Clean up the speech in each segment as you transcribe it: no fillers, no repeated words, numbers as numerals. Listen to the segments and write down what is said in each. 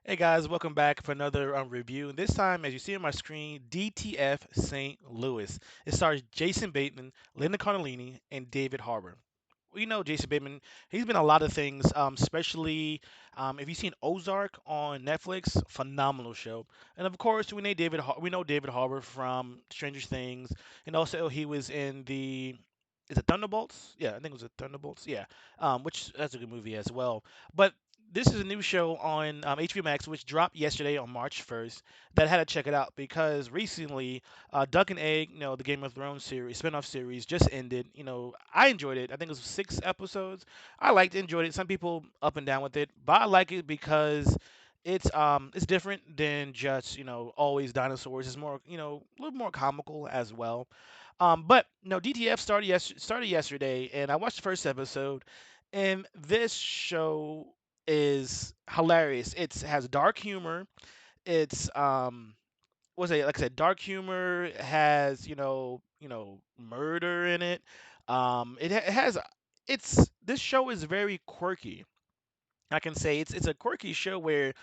Hey guys, welcome back for another review. This time, as you see on my screen, DTF St. Louis. It stars Jason Bateman, Linda Cardellini, and David Harbour. We know Jason Bateman. He's been in a lot of things, especially if you've seen Ozark on Netflix, phenomenal show. And of course, we know David Harbour from Stranger Things, and also he was in the is it Thunderbolts? Yeah, I think it was a Thunderbolts. Yeah, which that's a good movie as well. But this is a new show on HBO Max, which dropped yesterday on March 1st. That I had to check it out because recently, Duck and Egg, the Game of Thrones series, spinoff series, just ended. I enjoyed it. I think it was 6 episodes. I liked it, enjoyed it. Some people up and down with it, but I like it because it's different than just always dinosaurs. It's more a little more comical as well. But no, DTF started yesterday, and I watched the first episode, and this show is hilarious. It has dark humor. It's what's it like I said, dark humor. It has murder in it. It has it's this show is very quirky. I can say it's a quirky show where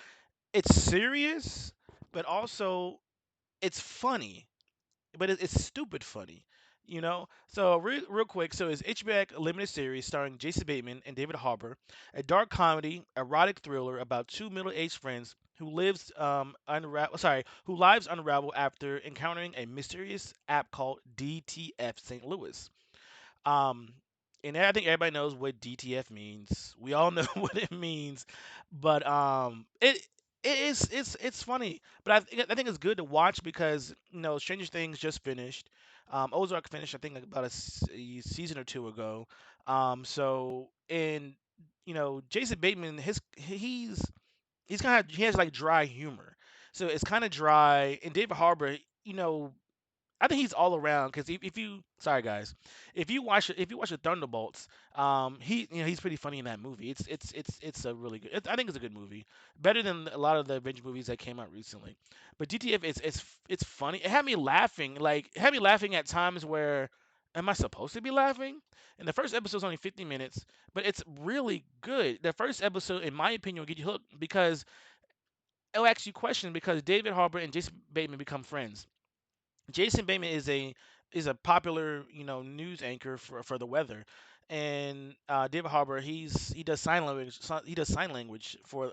it's serious, but also it's funny, but it's stupid funny. So real quick, so it's HBO limited series starring Jason Bateman and David Harbour, a dark comedy, erotic thriller about two middle-aged friends who lives unravel after encountering a mysterious app called DTF St. Louis. Um, and I think everybody knows what DTF means. We all know what it means, but it's funny. But I think it's good to watch because Stranger Things just finished. Ozark finished I think like about a season or two ago. And Jason Bateman he's kind of he has like dry humor, so it's kind of dry. And David Harbour, you know I think he's all around because if you sorry guys, if you watch the Thunderbolts, he's pretty funny in that movie. It's a really good. I think it's a good movie, better than a lot of the Avengers movies that came out recently. But DTF it's funny. It had me laughing, at times where am I supposed to be laughing? And the first episode's only 50 minutes, but it's really good. The first episode, in my opinion, will get you hooked because it'll ask you questions because David Harbour and Jason Bateman become friends. Jason Bateman is a popular news anchor for the weather, and David Harbour he does sign language. He does sign language for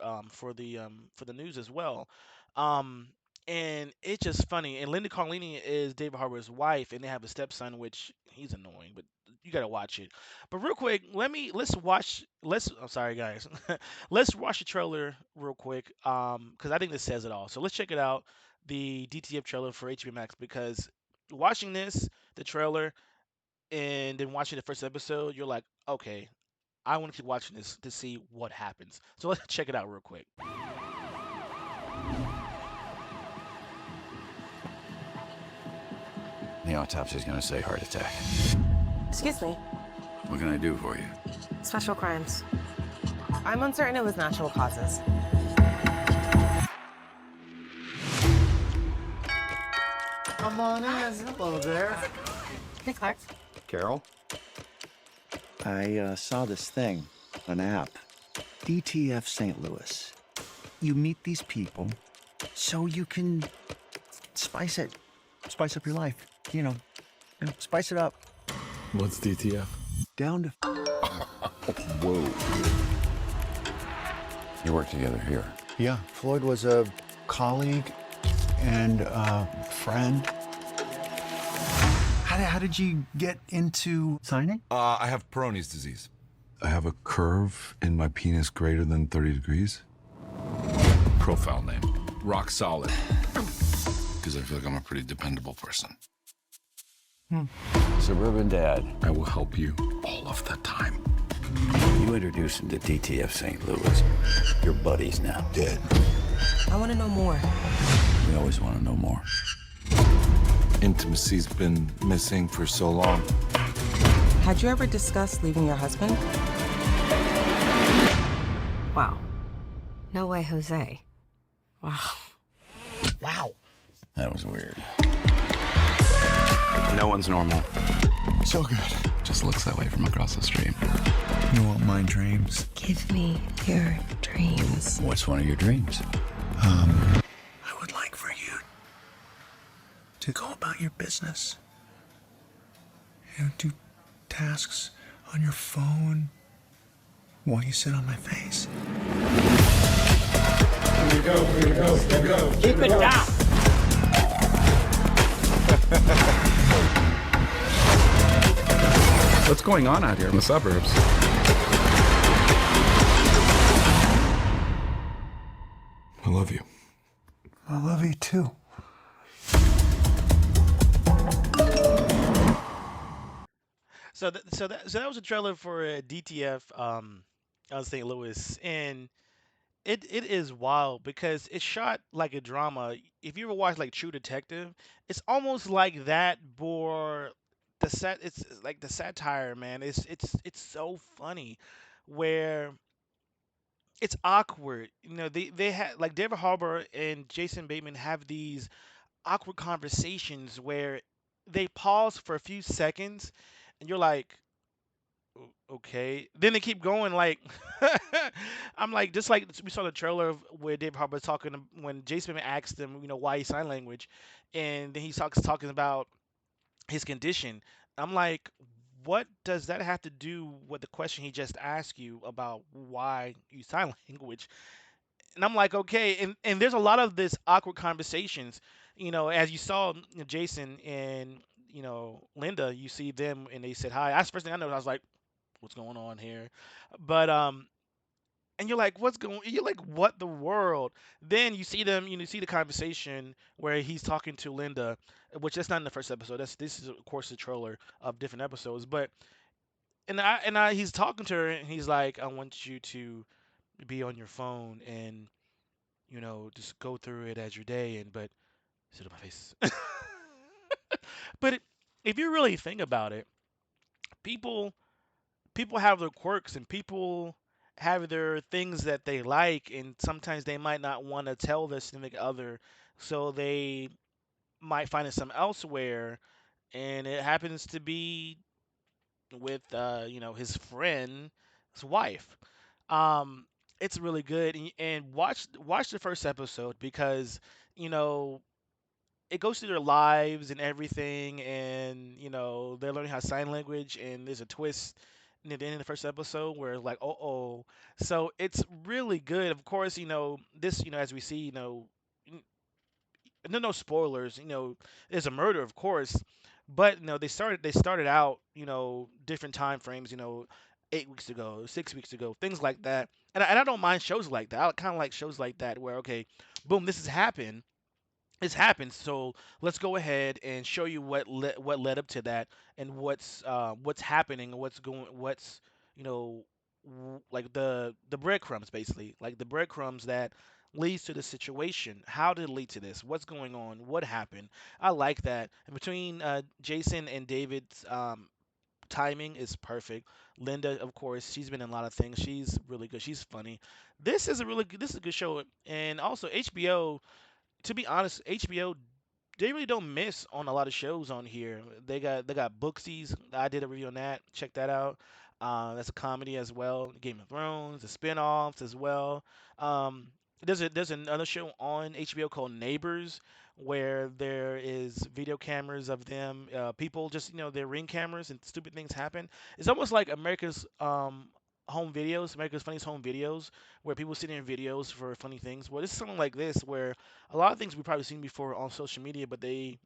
the news as well. Um, and it's just funny. And Linda Cardellini is David Harbour's wife, and they have a stepson, which he's annoying, but you gotta watch it. But real quick, let's watch. I'm sorry, guys. Let's watch the trailer real quick, because I think this says it all. So let's check it out, the DTF trailer for HBO Max, because watching the trailer, and then watching the first episode, you're like, okay, I want to keep watching this to see what happens. So let's check it out real quick. The autopsy's gonna say heart attack. Excuse me. What can I do for you? Special crimes. I'm uncertain it was natural causes. Come on in. Hello there. Hey, Clark. Carol? I saw this thing, an app. DTF St. Louis. You meet these people so you can spice it. Spice up your life. Spice it up. What's DTF? Down to... Whoa. You work together here. Yeah, Floyd was a colleague and a friend. How did you get into signing? I have Peyronie's disease. I have a curve in my penis greater than 30 degrees. Profile name. Rock solid. Because I feel like I'm a pretty dependable person. Suburban dad. I will help you all of the time. You introduced him to DTF St. Louis. Your buddy's now dead. I want to know more. We always want to know more. Intimacy's been missing for so long. Had you ever discussed leaving your husband? Wow. No way, Jose. Wow. Wow. That was weird. No one's normal. So good. Just looks that way from across the street. You want my dreams? Give me your dreams. What's one of your dreams? I would like for you to go about your business. Do tasks on your phone while you sit on my face. Keep it down. What's going on out here in the suburbs? I love you. I love you too. So that was a trailer for DTF out of St. Louis, and it is wild because it's shot like a drama. If you ever watch like True Detective, it's almost like that, for the set. It's like the satire, man. It's so funny, where it's awkward. They had like David Harbour and Jason Bateman have these awkward conversations where they pause for a few seconds, and you're like, Okay. Then they keep going like I'm like, just like we saw the trailer of where David Harbour talking when Jason Bateman asked him, why he sign language, and then he talking about his condition. I'm like, what does that have to do with the question he just asked you about why you sign language? And I'm like, okay, and there's a lot of this awkward conversations, as you saw Jason and Linda, you see them and they said hi. That's the first thing I noticed. I was like, what's going on here? But and you're like, you're like, what the world? Then you see them, see the conversation where he's talking to Linda, which that's not in the first episode. This is of course the trailer of different episodes. But he's talking to her and he's like, I want you to be on your phone and just go through it as your day, and but sit on my face. But if you really think about it, people people have their quirks and people have their things that they like, and sometimes they might not want to tell their significant other, so they might find it some elsewhere, and it happens to be with his friend's wife. um it's really good, and watch the first episode because you know it goes through their lives and everything, and they're learning how to sign language, and there's a twist near the end of the first episode where it's like, oh. So it's really good. Of course, this, as we see, no spoilers. There's a murder, of course, but they started out, different time frames. 8 weeks ago, 6 weeks ago, things like that. And I don't mind shows like that. I kind of like shows like that where, okay, boom, this has happened, so let's go ahead and show you what led up to that, and what's happening, and what's like the breadcrumbs, basically, like the breadcrumbs that leads to the situation. How did it lead to this? What's going on? What happened? I like that. And between Jason and David's timing is perfect. Linda, of course, she's been in a lot of things. She's really good. She's funny. This is a good show. And also HBO, to be honest, HBO, they really don't miss on a lot of shows on here. They got Booksies. I did a review on that. Check that out. That's a comedy as well. Game of Thrones, the spin-offs as well. Um, there's another show on HBO called Neighbors, where there is video cameras of them, people just their ring cameras, and stupid things happen. It's almost like America's Funniest Home Videos, where people sit in videos for funny things. Well, this is something like this, where a lot of things we've probably seen before on social media, but they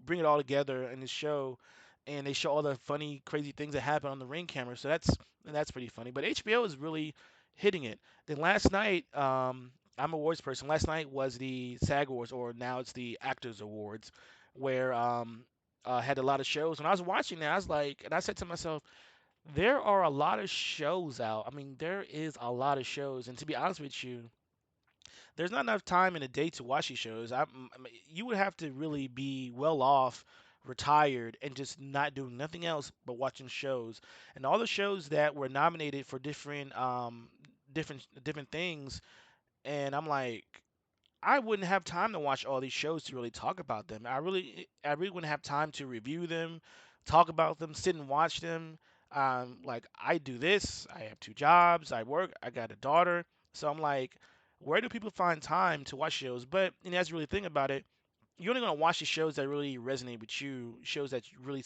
bring it all together in this show, and they show all the funny, crazy things that happen on the ring camera. So that's pretty funny. But HBO is really hitting it. Then last night, I'm a awards person. Last night was the SAG Awards, or now it's the Actors Awards, where had a lot of shows. When I was watching that, I was like, and I said to myself, there are a lot of shows out. I mean, there is a lot of shows, and to be honest with you, there's not enough time in a day to watch these shows. I mean, you would have to really be well off, retired, and just not doing nothing else but watching shows. And all the shows that were nominated for different things, and I'm like, I wouldn't have time to watch all these shows to really talk about them. I really wouldn't have time to review them, talk about them, sit and watch them. Like, I do this. I have two jobs. I work. I got a daughter. So I'm like, where do people find time to watch shows? But as you really think about it, you're only gonna watch the shows that really resonate with you, shows that really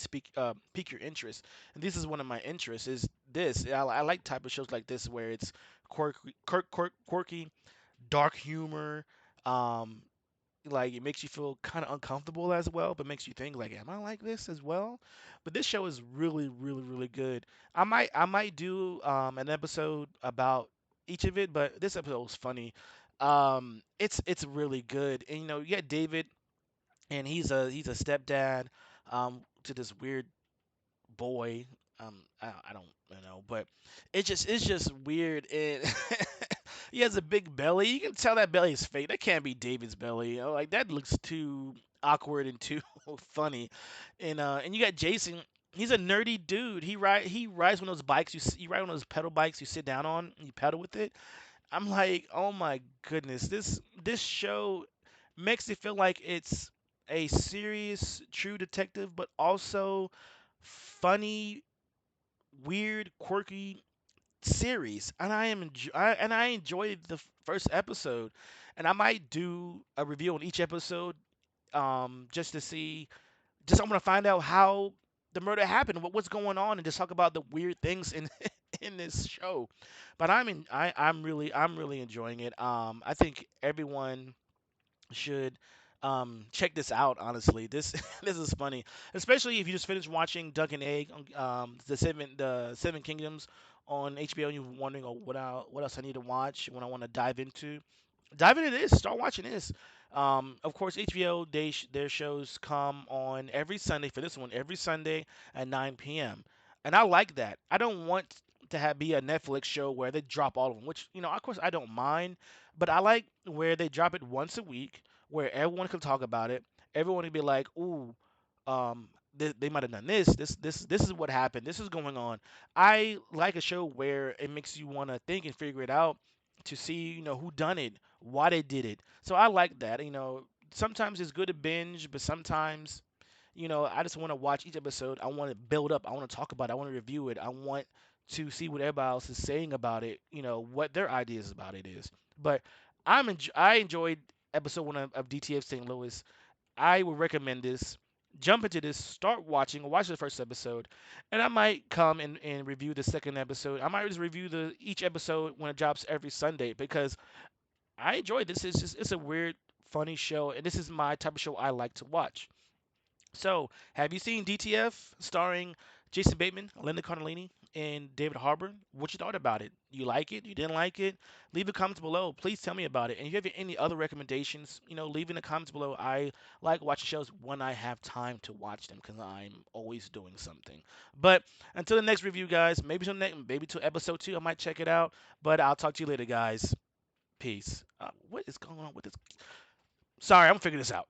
pique your interest. And this is one of my interests. Is this? I like type of shows like this where it's quirky, dark humor. Um, like it makes you feel kind of uncomfortable as well, but makes you think like, am I like this as well? But this show is really, really, really good. I might do an episode about each of it, but this episode was funny. It's really good, and you get David, and he's a stepdad to this weird boy. I don't know, but it's just weird. And he has a big belly. You can tell that belly is fake. That can't be David's belly. Like that looks too awkward and too funny. And you got Jason. He's a nerdy dude. He rides one of those bikes you ride one of those pedal bikes you sit down on and you pedal with it. I'm like, oh my goodness, this show makes it feel like it's a serious, true detective, but also funny, weird, quirky series. And I enjoyed the first episode, and I might do a review on each episode, just to see. Just I want to find out how the murder happened, what's going on, and just talk about the weird things in in this show. But I'm really enjoying it. I think everyone should check this out. Honestly, this this is funny, especially if you just finished watching Duck and Egg, the Seven Kingdoms on HBO, and you're wondering, oh, what else I need to watch when I want to dive into this. Start watching this. Of course, HBO their shows come on every Sunday. For this one, every Sunday at 9 p.m. And I like that. I don't want to have be a Netflix show where they drop all of them, which of course I don't mind, but I like where they drop it once a week, where everyone can talk about it. Everyone can be like, "Ooh, they might have done this is what happened. This is going on." I like a show where it makes you want to think and figure it out to see, who done it, why they did it. So I like that. Sometimes it's good to binge, but sometimes, I just want to watch each episode. I want to build up. I want to talk about it. I want to review it. I want to see what everybody else is saying about it. What their ideas about it is. But I enjoyed episode one of DTF St. Louis. I would recommend this. Jump into this, start watching, watch the first episode, and I might come and review the second episode. I might just review each episode when it drops every Sunday because I enjoy this. It's a weird, funny show, and this is my type of show I like to watch. So, have you seen DTF starring Jason Bateman, Linda Cardellini, and David Harbour? What you thought about it? You like it? You didn't like it? Leave a comment below. Please tell me about it. And if you have any other recommendations, leave in the comments below. I like watching shows when I have time to watch them because I'm always doing something. But until the next review, guys, maybe to episode 2, I might check it out. But I'll talk to you later, guys. Peace. What is going on with this? Sorry, I'm figuring this out.